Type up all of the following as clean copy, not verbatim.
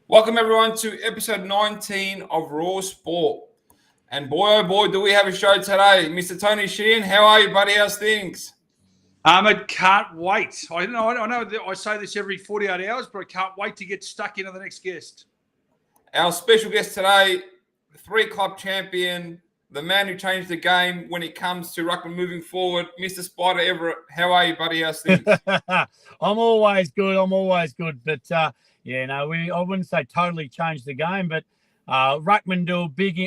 Welcome everyone to episode 19 of Raw Sport. And boy, oh boy, do we have a show today. Mr. Tony Sheehan, how are you, buddy? How's things? Ahmed, can't wait. I know that I say this every 48 hours, but I can't wait to get stuck into the next guest. Our special guest today, the three-club champion, the man who changed the game when it comes to ruckman moving forward, Mr. Spider Everitt. How are you, buddy? How's things? I'm always good. But, I wouldn't say totally changed the game, but ruckman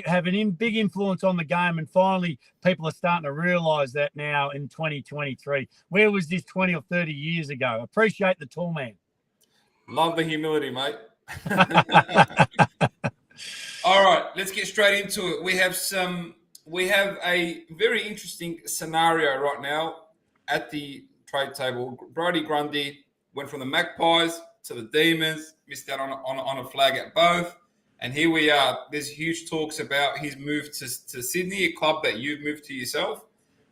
have a big influence on the game, and finally people are starting to realise that now in 2023. Where was this 20 or 30 years ago? Appreciate the tall man. Love the humility, mate. All right, let's get straight into it. We have a very interesting scenario right now at the trade table. Brodie Grundy went from the Magpies to the Demons, missed out on a flag at both. And here we are. There's huge talks about his move to Sydney, a club that you've moved to yourself.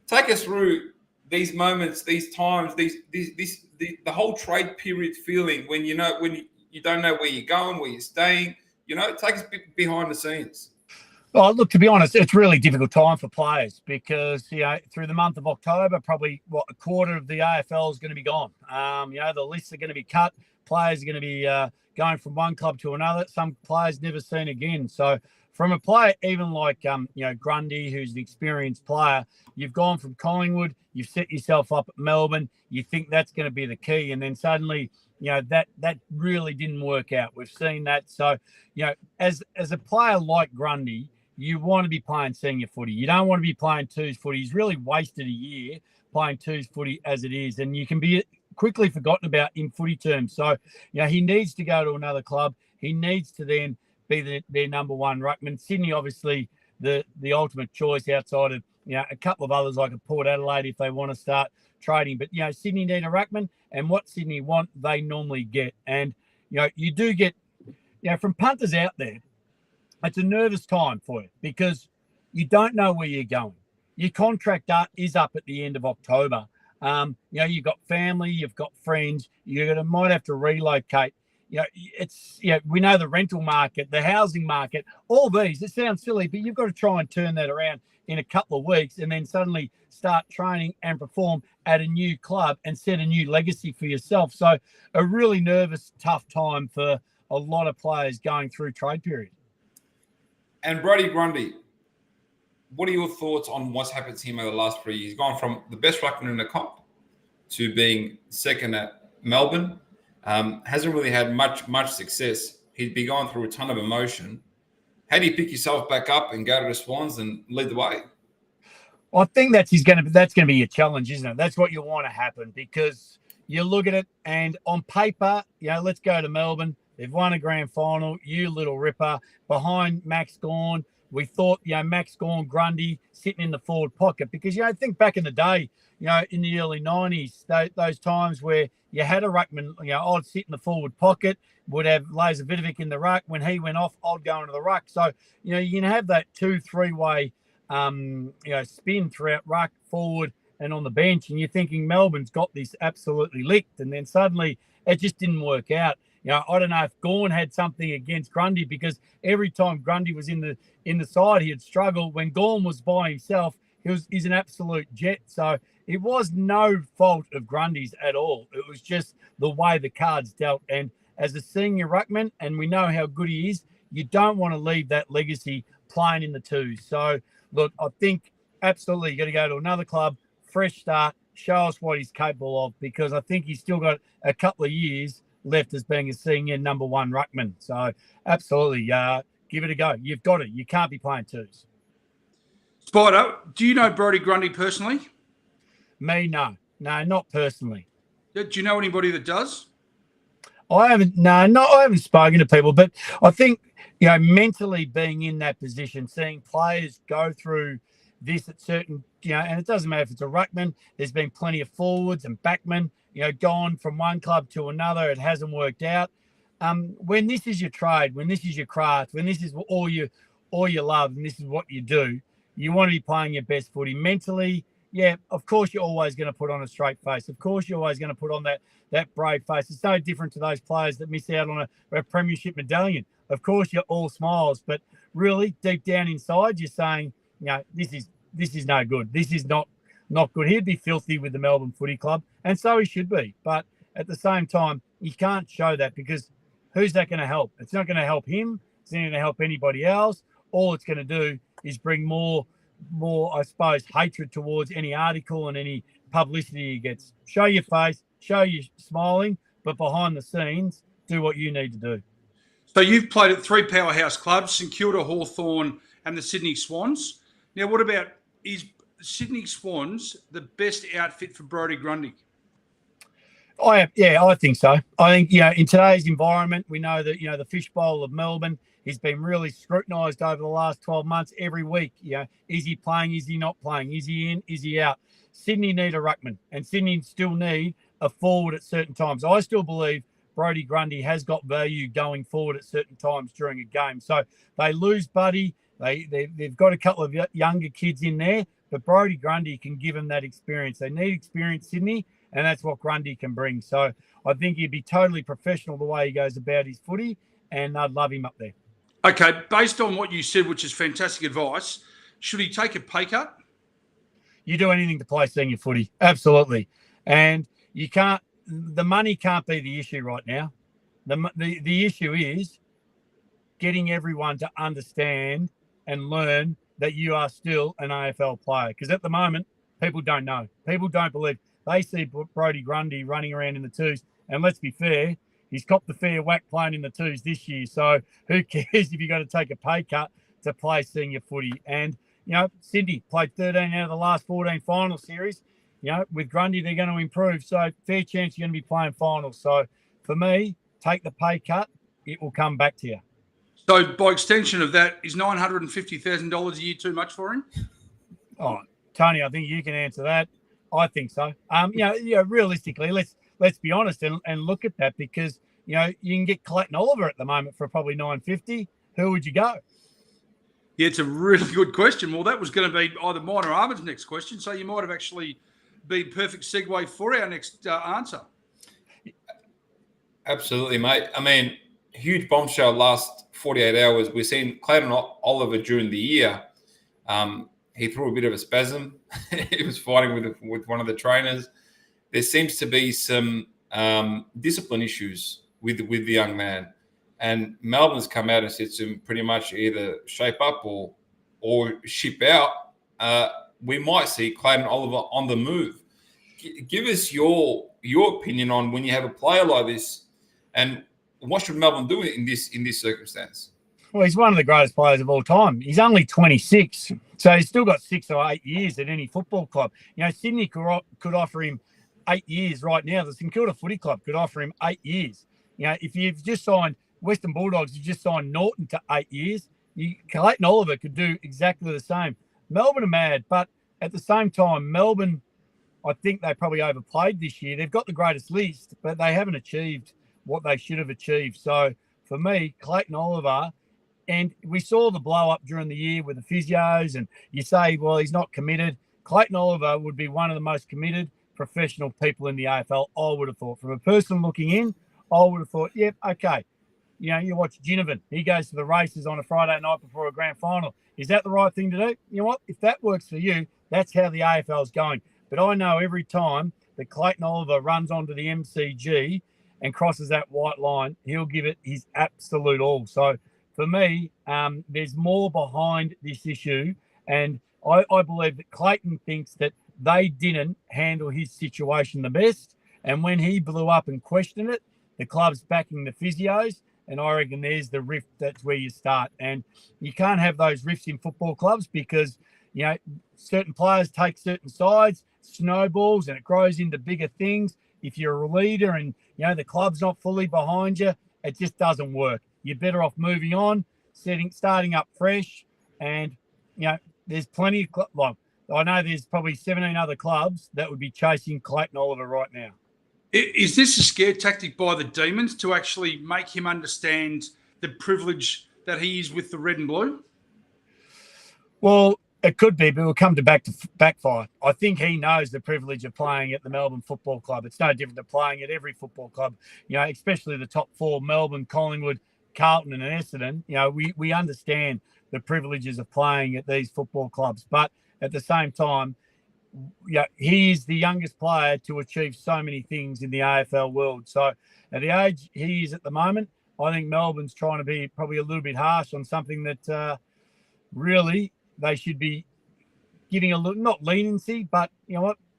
Take us through these moments, these times, the whole trade period feeling when you don't know where you're going, where you're staying. Take us behind the scenes. Well, look, to be honest, it's a really difficult time for players because, through the month of October, probably a quarter of the AFL is going to be gone. The lists are going to be cut. Players are going to be going from one club to another. Some players never seen again. So from a player, even like, Grundy, who's an experienced player, you've gone from Collingwood, you've set yourself up at Melbourne, you think that's going to be the key. And then suddenly, that really didn't work out. We've seen that. So, as a player like Grundy, you want to be playing senior footy. You don't want to be playing twos footy. He's really wasted a year playing twos footy as it is. And you can be quickly forgotten about in footy terms. So, he needs to go to another club. He needs to then be their number one ruckman. Sydney, obviously, the ultimate choice outside of, a couple of others like a Port Adelaide if they want to start trading. But, Sydney need a ruckman, and what Sydney want, they normally get. And, you do get, from punters out there, it's a nervous time for you because you don't know where you're going. Your contract is up at the end of October. You've got family, you've got friends, might have to relocate. We know the rental market, the housing market, all these, it sounds silly, but you've got to try and turn that around in a couple of weeks and then suddenly start training and perform at a new club and set a new legacy for yourself. So a really nervous, tough time for a lot of players going through trade period. And Brodie Grundy, what are your thoughts on what's happened to him over the last 3 years? He's gone from the best ruckman in the comp to being second at Melbourne. Hasn't really had much success. He'd be going through a ton of emotion. How do you pick yourself back up and go to the Swans and lead the way? Well, I think that's going to be your challenge, isn't it? That's what you want to happen because you look at it and on paper, let's go to Melbourne. They've won a grand final. You little ripper behind Max Gawn. We thought, Max Gawn, Grundy sitting in the forward pocket because, think back in the day, in the early 90s, those times where you had a ruckman, I'd sit in the forward pocket, would have Lazavidovic in the ruck. When he went off, I'd go into the ruck. So, you can have that 2-3-way, spin throughout ruck, forward and on the bench. And you're thinking Melbourne's got this absolutely licked. And then suddenly it just didn't work out. I don't know if Gawn had something against Grundy because every time Grundy was in the side, he'd struggle. When Gawn was by himself, he's an absolute jet. So it was no fault of Grundy's at all. It was just the way the cards dealt. And as a senior ruckman, and we know how good he is, you don't want to leave that legacy playing in the twos. So, look, I think absolutely you got to go to another club, fresh start, show us what he's capable of because I think he's still got a couple of years left as being a senior number one ruckman. So absolutely, give it a go. You've got it. You can't be playing twos. Spider, do you know Brodie Grundy personally? Me, no, not personally. Do you know anybody that does? I haven't spoken to people, but I think, mentally being in that position, seeing players go through this at certain, and it doesn't matter if it's a ruckman, there's been plenty of forwards and backmen, gone from one club to another. It hasn't worked out. When this is your trade, when this is your craft, when this is all you love and this is what you do, you want to be playing your best footy. Mentally, yeah, of course you're always going to put on a straight face. Of course you're always going to put on that brave face. It's no different to those players that miss out on a premiership medallion. Of course you're all smiles, but really deep down inside you're saying, this is no good. This is not good. He'd be filthy with the Melbourne Footy Club, and so he should be. But at the same time, you can't show that, because who's that going to help? It's not going to help him. It's not going to help anybody else. All it's going to do is bring more, I suppose, hatred towards any article and any publicity he gets. Show your face, show you smiling, but behind the scenes, do what you need to do. So you've played at 3 powerhouse clubs, St Kilda, Hawthorn and the Sydney Swans. Now, what about, is Sydney Swans the best outfit for Brodie Grundy? I think so. I think, in today's environment, we know that, the fishbowl of Melbourne has been really scrutinised over the last 12 months every week. Is he playing? Is he not playing? Is he in? Is he out? Sydney need a ruckman, and Sydney still need a forward at certain times. I still believe Brodie Grundy has got value going forward at certain times during a game. So they lose Buddy. They've got a couple of younger kids in there, but Brodie Grundy can give them that experience. They need experience, Sydney, and that's what Grundy can bring. So I think he'd be totally professional the way he goes about his footy, and I'd love him up there. Okay, based on what you said, which is fantastic advice, should he take a pay cut? You do anything to play senior footy, absolutely. And you can't. The money can't be the issue right now. The issue is getting everyone to understand and learn that you are still an AFL player. Because at the moment, people don't know. People don't believe. They see Brodie Grundy running around in the twos. And let's be fair, he's copped the fair whack playing in the twos this year. So who cares if you've got to take a pay cut to play senior footy? And, Sydney played 13 out of the last 14 final series. With Grundy, they're going to improve. So fair chance you're going to be playing finals. So for me, take the pay cut. It will come back to you. So by extension of that, is $950,000 a year too much for him? Oh, Tony, I think you can answer that. I think so. Realistically, let's be honest and look at that, because, you can get Clayton Oliver at the moment for probably $950. Who would you go? Yeah, it's a really good question. Well, that was going to be either mine or Ahmed's next question. So you might have actually been perfect segue for our next answer. Absolutely, mate. I mean, huge bombshell last 48 hours. We've seen Clayton Oliver during the year. He threw a bit of a spasm. He was fighting with one of the trainers. There seems to be some discipline issues with the young man. And Melbourne's come out and said to him pretty much either shape up or ship out. We might see Clayton Oliver on the move. Give us your opinion on when you have a player like this, and what should Melbourne do in this circumstance? Well, he's one of the greatest players of all time. He's only 26, so he's still got 6 or 8 years at any football club. Sydney could offer him 8 years right now. The St Kilda Footy Club could offer him 8 years. If you've just signed Western Bulldogs, you just signed Norton to 8 years. Clayton Oliver could do exactly the same. Melbourne are mad, but at the same time, Melbourne, I think they probably overplayed this year. They've got the greatest list, but they haven't achieved what they should have achieved. So for me, Clayton Oliver, and we saw the blow up during the year with the physios, and you say, well, he's not committed. Clayton Oliver would be one of the most committed professional people in the AFL, I would have thought. From a person looking in, I would have thought, yep, okay. You watch Ginnivan. He goes to the races on a Friday night before a grand final. Is that the right thing to do? You know what? If that works for you, that's how the AFL is going. But I know every time that Clayton Oliver runs onto the MCG and crosses that white line, he'll give it his absolute all. So for me, there's more behind this issue. And I believe that Clayton thinks that they didn't handle his situation the best. And when he blew up and questioned it, the club's backing the physios. And I reckon there's the rift. That's where you start. And you can't have those rifts in football clubs because, certain players take certain sides, snowballs, and it grows into bigger things. If you're a leader and, the club's not fully behind you, it just doesn't work. You're better off moving on, starting up fresh. And, there's plenty of I know there's probably 17 other clubs that would be chasing Clayton Oliver right now. Is this a scare tactic by the Demons to actually make him understand the privilege that he is with the red and blue? Well, It could be, but it will come to backfire. I think he knows the privilege of playing at the Melbourne Football Club. It's no different to playing at every football club, especially the top four, Melbourne, Collingwood, Carlton and Essendon. We understand the privileges of playing at these football clubs. But at the same time, he is the youngest player to achieve so many things in the AFL world. So at the age he is at the moment, I think Melbourne's trying to be probably a little bit harsh on something that really they should be giving a little, not leniency, but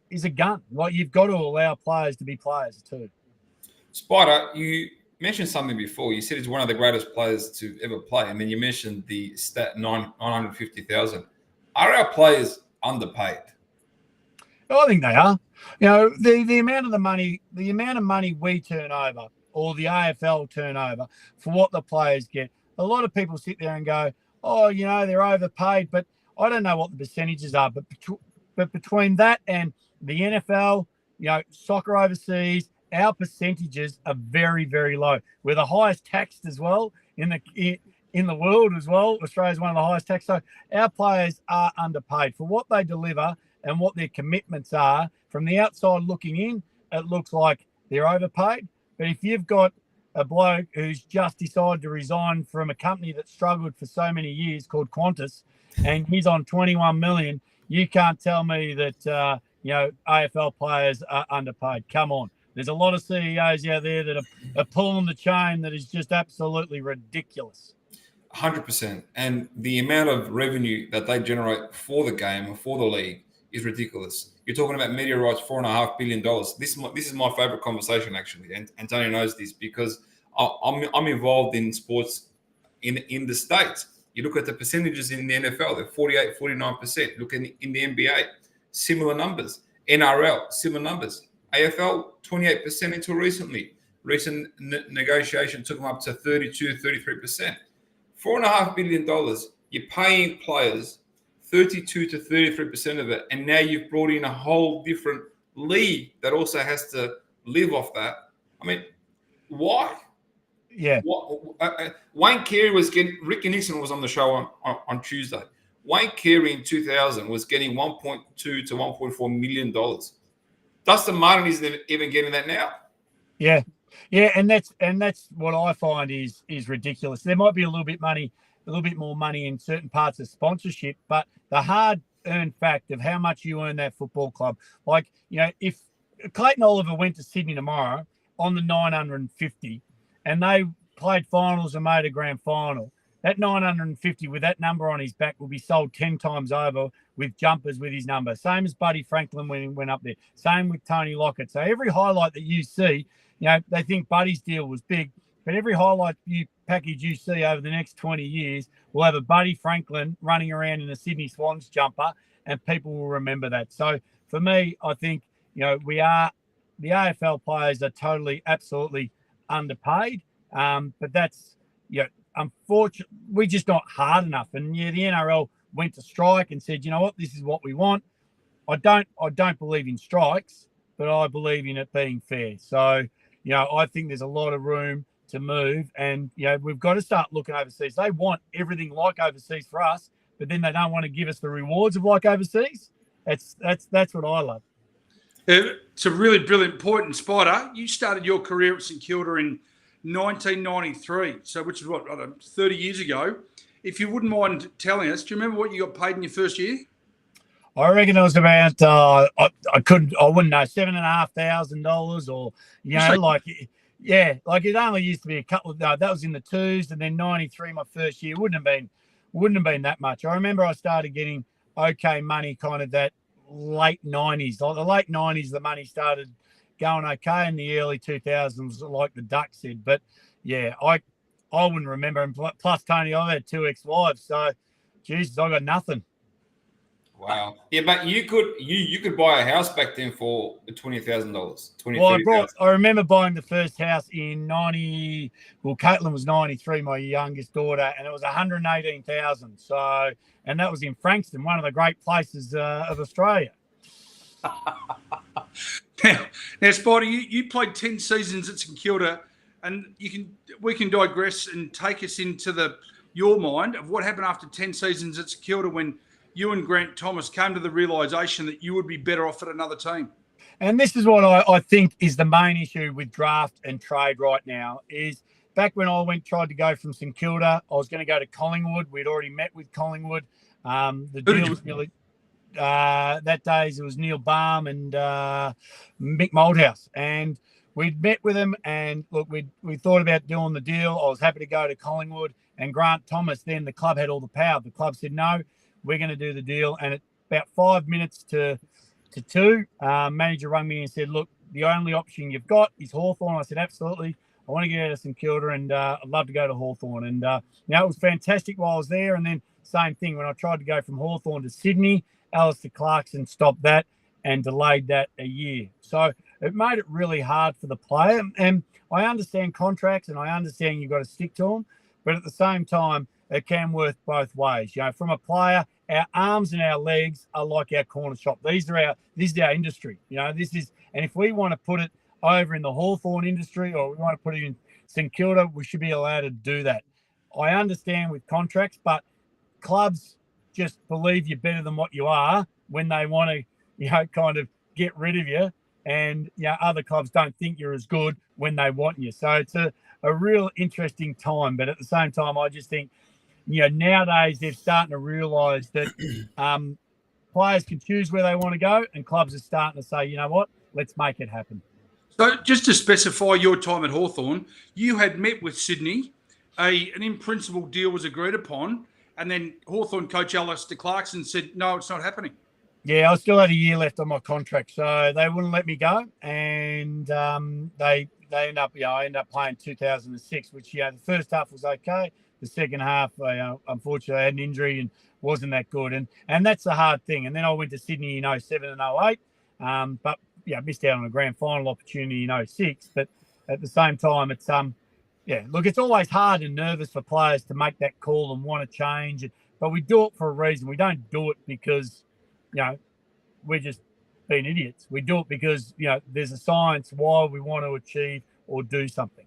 is a gun. Like, you've got to allow players to be players too. Spider, you mentioned something before. You said he's one of the greatest players to ever play, and then you mentioned the stat 950,000. Are our players underpaid? I think they are. The amount of money we turn over, or the AFL turn over, for what the players get. A lot of people sit there and go, "Oh, they're overpaid," but I don't know what the percentages are. But between that and the NFL, soccer overseas, our percentages are very, very low. We're the highest taxed as well in the world as well. Australia's one of the highest taxed. So our players are underpaid for what they deliver and what their commitments are. From the outside looking in, it looks like they're overpaid. But if you've got a bloke who's just decided to resign from a company that struggled for so many years called Qantas, and he's on 21 million, you can't tell me that AFL players are underpaid. Come on. There's a lot of CEOs out there that are pulling the chain that is just absolutely ridiculous. 100%. And the amount of revenue that they generate for the game or for the league is ridiculous. You're talking about media rights, $4.5 billion. This is my favorite conversation, actually. And Antonio knows this because I'm involved in sports in the States. You look at the percentages in the NFL, they're 48, 49%. Look in the NBA, similar numbers. NRL, similar numbers. AFL, 28% until recently. Recent negotiation took them up to 32, 33%. $4.5 billion, you're paying players 32 to 33% of it, and now you've brought in a whole different league that also has to live off that. I mean, why? Yeah. Wayne Carey was getting, Ricky Nixon was on the show on Tuesday. Wayne Carey in 2000 was getting $1.2 to $1.4 million. Dustin Martin isn't even getting that now. Yeah, and that's what I find is ridiculous. There might be a little bit more money in certain parts of sponsorship, but the hard-earned fact of how much you earn that football club, like if Clayton Oliver went to Sydney tomorrow on the 950, and they played finals and made a grand final, that 950 with that number on his back will be sold 10 times over with jumpers with his number. Same as Buddy Franklin when he went up there. Same with Tony Lockett. So every highlight that you see, they think Buddy's deal was big, but every highlight package you see over the next 20 years will have a Buddy Franklin running around in a Sydney Swans jumper, and people will remember that. So for me, I think, the AFL players are totally, absolutely underpaid. But that's, unfortunately, we're just not hard enough. And the NRL went to strike and said, this is what we want. I don't believe in strikes, but I believe in it being fair. So, I think there's a lot of room to move, and we've got to start looking overseas. They want everything like overseas for us, but then they don't want to give us the rewards of like overseas. That's what I love. It's a really brilliant point. And Spider, you started your career at St Kilda in 1993, so which is what, 30 years ago. If you wouldn't mind telling us, do you remember what you got paid in your first year? I reckon it was about I wouldn't know, $7,500 or like it only used to be a couple of that was in the twos, and then 93 my first year wouldn't have been that much. I remember I started getting okay money kind of that late 90s. Like the late 90s, the money started going okay. In the early 2000s, like the Duck said. But yeah, I wouldn't remember. And plus, Tony, I've had 2 ex-wives, so Jesus, I got nothing. Wow. Yeah, but you could buy a house back then for $20,000. Well, I remember buying the first house in 90. Well, Caitlin was 93, my youngest daughter, and it was 118,000. So, and that was in Frankston, one of the great places of Australia. Now, Spider, you played 10 seasons at St Kilda, and we can digress and take us into your mind of what happened after 10 seasons at St Kilda when you and Grant Thomas came to the realisation that you would be better off at another team? And this is what I think is the main issue with draft and trade right now is back when I tried to go from St Kilda, I was going to go to Collingwood. We'd already met with Collingwood. The deal was nearly that days it was Neil Baum and Mick Moldhouse. And we'd met with them and look, we thought about doing the deal. I was happy to go to Collingwood and Grant Thomas, then the club had all the power. The club said, no, we're going to do the deal. And at about 5 minutes to 2, manager rang me and said, look, the only option you've got is Hawthorn. I said, absolutely. I want to get out of St Kilda and I'd love to go to Hawthorn. And, it was fantastic while I was there. And then same thing when I tried to go from Hawthorn to Sydney, Alistair Clarkson stopped that and delayed that a year. So it made it really hard for the player. And I understand contracts and I understand you've got to stick to them. But at the same time, it can work both ways. From a player, our arms and our legs are like our corner shop. This is our industry. And if we want to put it over in the Hawthorn industry or we want to put it in St Kilda, we should be allowed to do that. I understand with contracts, but clubs just believe you're better than what you are when they want to, kind of get rid of you. And other clubs don't think you're as good when they want you. So it's a real interesting time. But at the same time, I just think, nowadays they're starting to realise that players can choose where they want to go and clubs are starting to say, you know what, let's make it happen. So just to specify your time at Hawthorn, you had met with Sydney, an in-principle deal was agreed upon, and then Hawthorn coach Alistair Clarkson said, no, it's not happening. Yeah, I still had a year left on my contract, so they wouldn't let me go, and they ended up, I ended up playing 2006, which the first half was okay. The second half, unfortunately, I had an injury and wasn't that good, and that's the hard thing. And then I went to Sydney in 07 and 08, but missed out on a grand final opportunity in 06. But at the same time, it's it's always hard and nervous for players to make that call and want to change. But we do it for a reason. We don't do it because we're just being idiots. We do it because there's a science why we want to achieve or do something.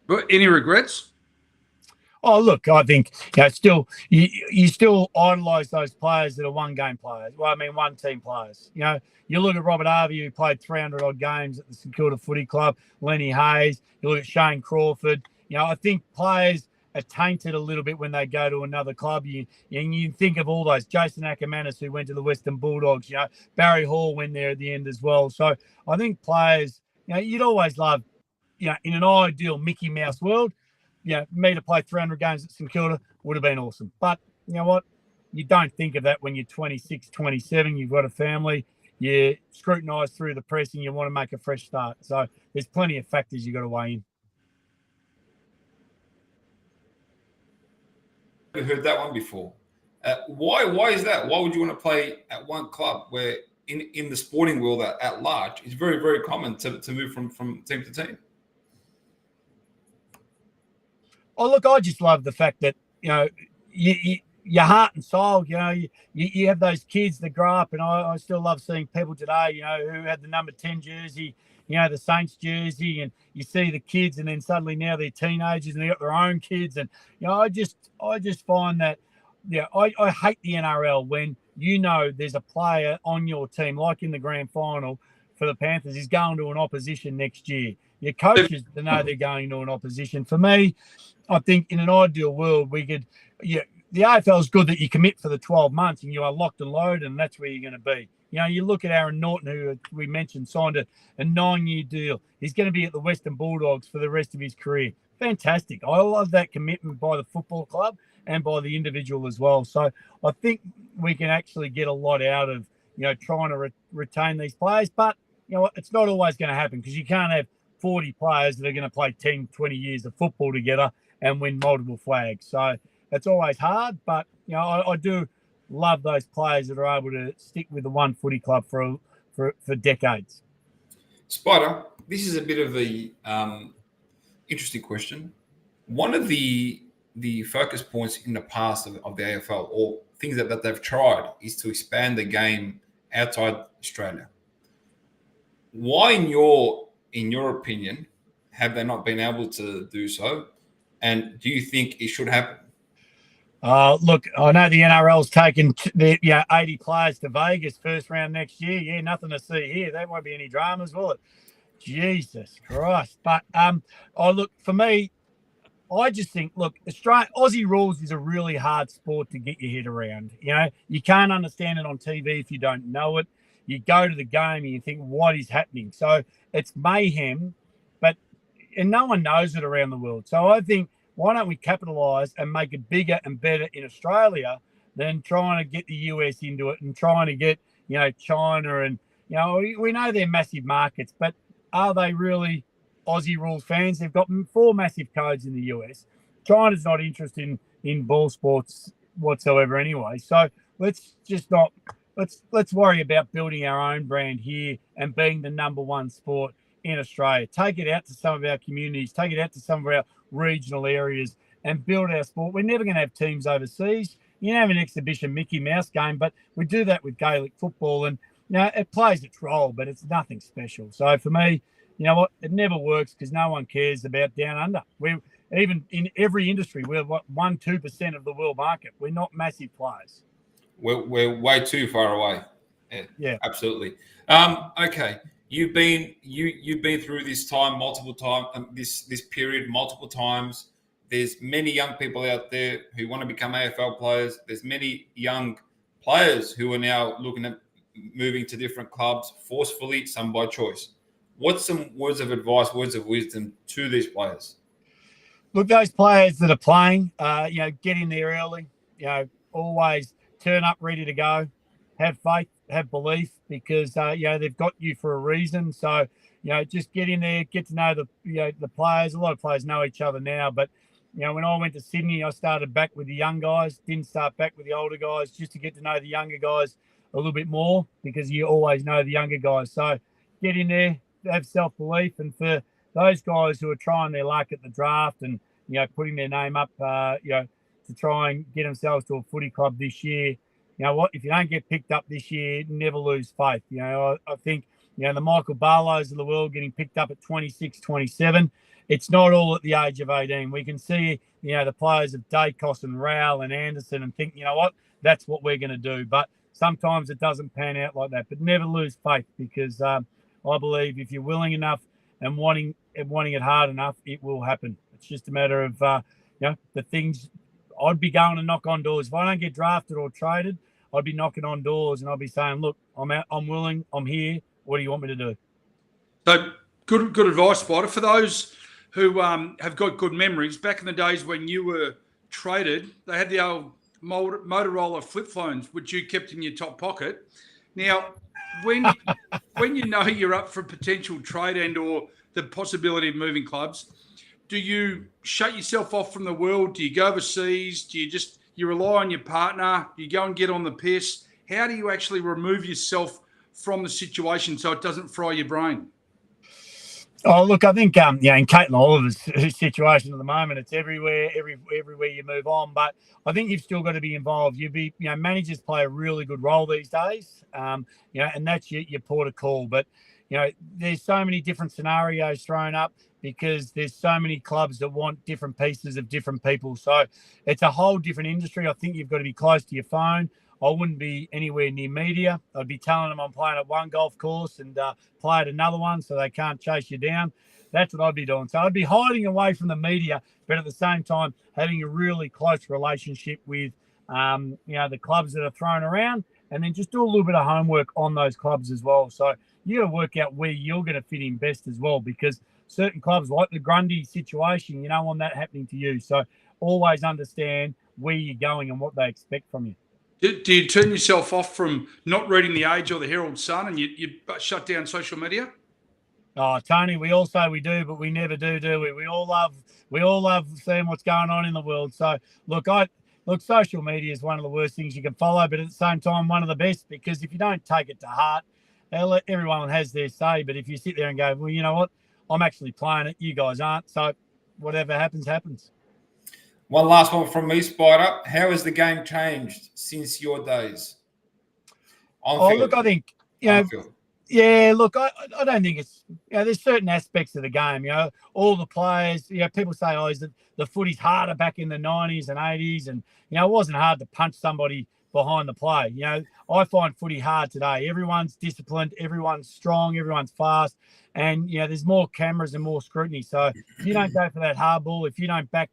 But any regrets? Oh, look, I think still you still idolise those players that are one-game players. Well, I mean, one-team players. You look at Robert Harvey, who played 300-odd games at the St Kilda Footy Club, Lenny Hayes. You look at Shane Crawford. I think players are tainted a little bit when they go to another club. You think of all those. Jason Ackermanis, who went to the Western Bulldogs. Barry Hall went there at the end as well. So I think players, you'd always love, in an ideal Mickey Mouse world, me to play 300 games at St Kilda would have been awesome. But you know what? You don't think of that when you're 26, 27, you've got a family, you scrutinise through the press and you want to make a fresh start. So there's plenty of factors you've got to weigh in. I've heard that one before. Why is that? Why would you want to play at one club where in the sporting world at large, it's very, very common to move from team to team? Oh, look, I just love the fact that, your heart and soul, you have those kids that grow up, and I still love seeing people today, who had the number 10 jersey, the Saints jersey, and you see the kids, and then suddenly now they're teenagers and they got their own kids. And, I just find that, I hate the NRL when, there's a player on your team, like in the grand final for the Panthers, is going to an opposition next year. Your coaches to know they're going to an opposition. For me, I think in an ideal world, we could, the AFL is good that you commit for the 12 months and you are locked and loaded, and that's where you're going to be. You look at Aaron Norton, who we mentioned signed a 9-year deal. He's going to be at the Western Bulldogs for the rest of his career. Fantastic. I love that commitment by the football club and by the individual as well. So I think we can actually get a lot out of, trying to retain these players. But, it's not always going to happen because you can't have 40 players that are going to play 10, 20 years of football together and win multiple flags. So it's always hard, but, I do love those players that are able to stick with the one footy club for decades. Spider, this is a bit of a interesting question. One of the focus points in the past of the AFL, or things that they've tried, is to expand the game outside Australia. Why, in your opinion, have they not been able to do so? And do you think it should happen? Look, I know the NRL's taken 80 players to Vegas first round next year. Yeah, nothing to see here. There won't be any dramas, will it? Jesus Christ. But look, for me, I just think, look, Aussie rules is a really hard sport to get your head around. You can't understand it on TV if you don't know it. You go to the game and you think, what is happening? So it's mayhem, and no one knows it around the world. So I think, why don't we capitalise and make it bigger and better in Australia than trying to get the US into it and trying to get, China and, we know they're massive markets, but are they really Aussie rules fans? They've got 4 massive codes in the US. China's not interested in ball sports whatsoever anyway. So let's worry about building our own brand here and being the number one sport in Australia. Take it out to some of our communities, take it out to some of our regional areas and build our sport. We're never going to have teams overseas. You can have an exhibition Mickey Mouse game, but we do that with Gaelic football and it plays its role, but it's nothing special. So for me, you know what? It never works because no one cares about down under. Even in every industry, we're 1-2% of the world market. We're not massive players. We're way too far away. Yeah. Absolutely. Okay. You've been through this time multiple times, this period multiple times. There's many young people out there who want to become AFL players. There's many young players who are now looking at moving to different clubs forcefully, some by choice. What's some words of advice, words of wisdom to these players? Look, those players that are playing, get in there early. Always turn up ready to go. Have faith, have belief, because they've got you for a reason. So just get in there, get to know the players. A lot of players know each other now, but when I went to Sydney, I started back with the young guys. Didn't start back with the older guys, just to get to know the younger guys a little bit more, because you always know the younger guys. So get in there, have self-belief, and for those guys who are trying their luck at the draft and putting their name up, to try and get themselves to a footy club this year. You know what? If you don't get picked up this year, never lose faith. I think, the Michael Barlows of the world getting picked up at 26, 27. It's not all at the age of 18. We can see, the players of Dacos and Rowell and Anderson and think, what? That's what we're going to do. But sometimes it doesn't pan out like that. But never lose faith, because I believe if you're willing enough and wanting it hard enough, it will happen. It's just a matter of, the things. I'd be going to knock on doors. If I don't get drafted or traded, I'd be knocking on doors and I'd be saying, look, I'm out, I'm willing, I'm here. What do you want me to do? So good advice, Spider. For those who have got good memories, back in the days when you were traded, they had the old Motorola flip phones, which you kept in your top pocket. Now, when you're up for potential trade and or the possibility of moving clubs, do you shut yourself off from the world? Do you go overseas? Do you rely on your partner? Do you go and get on the piss? How do you actually remove yourself from the situation so it doesn't fry your brain? Oh, look, I think, in Caitlin Oliver's situation at the moment, it's everywhere you move on. But I think you've still got to be involved. Managers play a really good role these days, and that's your port of call. But, there's so many different scenarios thrown up because there's so many clubs that want different pieces of different people. So it's a whole different industry. I think you've got to be close to your phone. I wouldn't be anywhere near media. I'd be telling them I'm playing at one golf course and play at another one so they can't chase you down. That's what I'd be doing. So I'd be hiding away from the media, but at the same time having a really close relationship with, the clubs that are thrown around, and then just do a little bit of homework on those clubs as well. So you got to work out where you're going to fit in best as well, because certain clubs like the Grundy situation, you don't want that happening to you. So always understand where you're going and what they expect from you. Do you turn yourself off from not reading the Age or the Herald Sun and you shut down social media? Oh, Tony, we all say we do, but we never do we? We all love seeing what's going on in the world. So look, social media is one of the worst things you can follow, but at the same time, one of the best, because if you don't take it to heart, everyone has their say. But if you sit there and go, well, you know what? I'm actually playing it. You guys aren't. So whatever happens, happens. One last one from me, Spider. How has the game changed since your days? Look, I think, Yeah, look, I don't think it's, there's certain aspects of the game, all the players, people say, oh, is the footy's harder back in the 90s and 80s. And, it wasn't hard to punch somebody behind the play. I find footy hard today. Everyone's disciplined, everyone's strong, everyone's fast. And, there's more cameras and more scrutiny. So if you don't go for that hard ball, if you don't back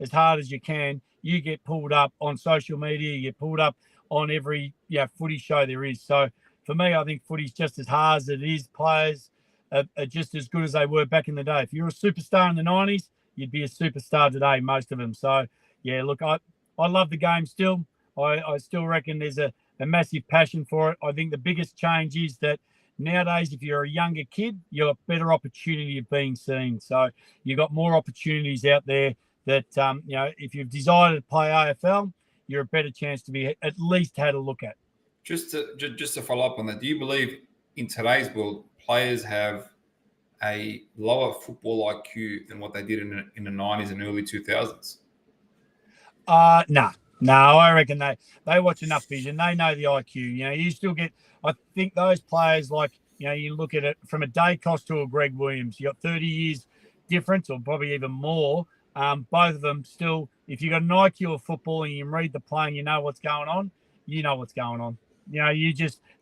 as hard as you can, you get pulled up on social media, you get pulled up on every footy show there is. So, for me, I think footy's just as hard as it is. Players are just as good as they were back in the day. If you're a superstar in the 90s, you'd be a superstar today, most of them. So, yeah, look, I love the game still. I still reckon there's a massive passion for it. I think the biggest change is that nowadays, if you're a younger kid, you've got better opportunity of being seen. So you've got more opportunities out there that, if you've decided to play AFL, you're a better chance to be at least had a look at. Just to follow up on that, do you believe in today's world players have a lower football IQ than what they did in the 90s and early 2000s? No, I reckon they watch enough vision. They know the IQ. You still get, I think those players, like, you look at it from a Dacos to a Greg Williams, you got 30 years difference or probably even more. Both of them still, if you got an IQ of football and you can read the play and you know what's going on, you know what's going on.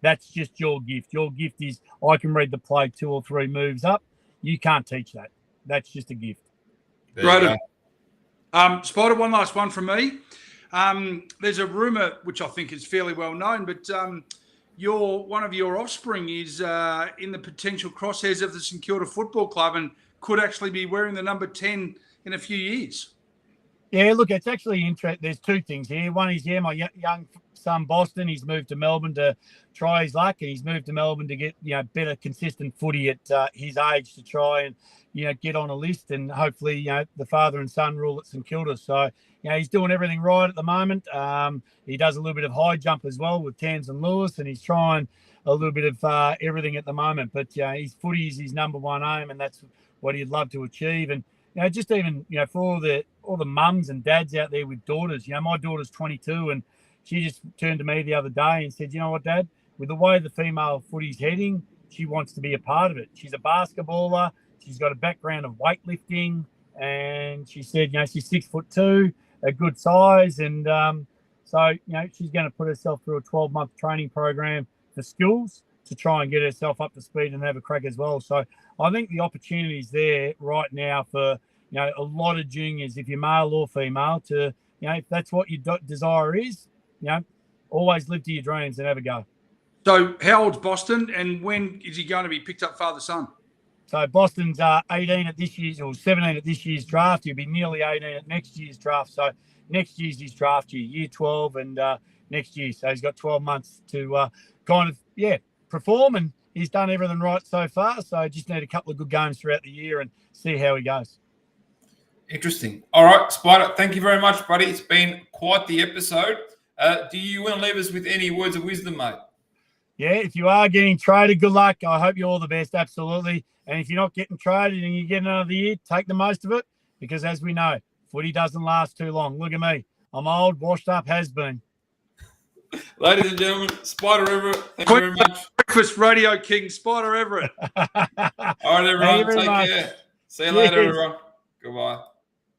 That's just your gift. Your gift is I can read the play 2 or 3 moves up. You can't teach that. That's just a gift. Right. Spider, one last one from me. There's a rumour, which I think is fairly well known, but one of your offspring is in the potential crosshairs of the St Kilda Football Club and could actually be wearing the number 10 in a few years. Yeah, look, it's actually interesting. There's 2 things here. One is, my young son, Boston, he's moved to Melbourne to try his luck, and he's moved to Melbourne to get, better consistent footy at his age to try and, get on a list, and hopefully, the father and son rule at St Kilda. So, he's doing everything right at the moment. He does a little bit of high jump as well with Tams and Lewis, and he's trying a little bit of everything at the moment. But, his footy is his number one aim, and that's what he'd love to achieve. And, just even, for all the mums and dads out there with daughters, my daughter's 22 and she just turned to me the other day and said, you know what, Dad, with the way the female footy's heading, she wants to be a part of it. She's a basketballer. She's got a background of weightlifting. And she said, she's 6'2", a good size. And so, she's going to put herself through a 12-month training program for skills to try and get herself up to speed and have a crack as well. So I think the opportunity is there right now for, a lot of juniors, if you're male or female, to, if that's what your desire is, always live to your dreams and have a go. So how old's Boston and when is he going to be picked up father-son? So Boston's 18 at this year's or 17 at this year's draft. He'll be nearly 18 at next year's draft. So next year's his draft year 12 and next year. So he's got 12 months to perform, and he's done everything right so far. So just need a couple of good games throughout the year and see how he goes. Interesting. All right, Spider, thank you very much, buddy. It's been quite the episode. Do you want to leave us with any words of wisdom, mate? Yeah, if you are getting traded, good luck. I hope you're all the best, absolutely. And if you're not getting traded and you get another year, take the most of it because, as we know, footy doesn't last too long. Look at me. I'm old, washed up, has been. Ladies and gentlemen, Spider Everitt, thank you very much. Breakfast Radio King, Spider Everitt. All right, everyone, take care. See you later, everyone. Goodbye.